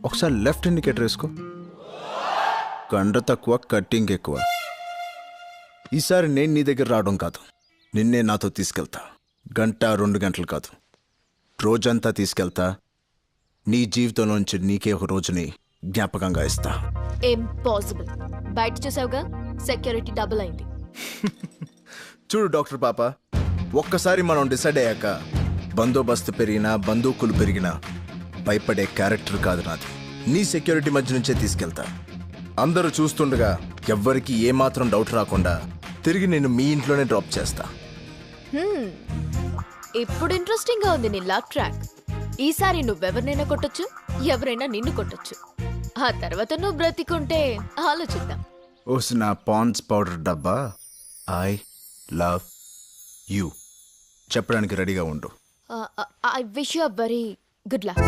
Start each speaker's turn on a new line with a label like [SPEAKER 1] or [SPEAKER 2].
[SPEAKER 1] ఒకసారి left indicator వేసుకో. కండ తక్కువ, కట్టింగ్ ఎక్కువ. ఈసారి నేను నీ దగ్గర రావడం కాదు, నిన్నే నాతో తీసుకెళ్తా. 1-2 గంటలు కాదు, రోజంతా తీసుకెళ్తా. నీ జీవితంలోంచి నీకే ఒక రోజుని జ్ఞాపకంగా ఇస్తా.
[SPEAKER 2] ఇంపాసిబుల్. బయట చూసావుగా, సెక్యూరిటీ డబుల్ అయింది.
[SPEAKER 1] చూడు డాక్టర్ పాప, ఒక్కసారి మనం డిసైడ్ అయ్యాక బందోబస్తు పెరిగినా బందూకులు పెరిగినా భయపడే క్యారెక్టర్ కాదు నాది. నీ సెక్యూరిటీ మధ్య నుంచే తీసుకెళ్తా. అందరూ చూస్తుండగా ఎవ్వరికి ఏమాత్రం డౌట్ రాకుండా తిరిగి నేను మీ ఇంట్లోనే డ్రాప్ చేస్తా.
[SPEAKER 2] ఇప్పుడు ఇంట్రెస్టింగ్ గా ఉంది నీ లవ్ ట్రాక్. ఈసారి నువ్వెవరినైనా కొట్టొచ్చు, ఎవరైనా నిన్ను కొట్టొచ్చు. ఆ తర్వాత నువ్వు బ్రతికుంటే ఆలోచిద్దాం.
[SPEAKER 1] ఓస్ నా పాండ్స్ పౌడర్ డబ్బా, ఐ లవ్ యూ చెప్పడానికి రెడీగా ఉండు.
[SPEAKER 2] I wish you very good luck.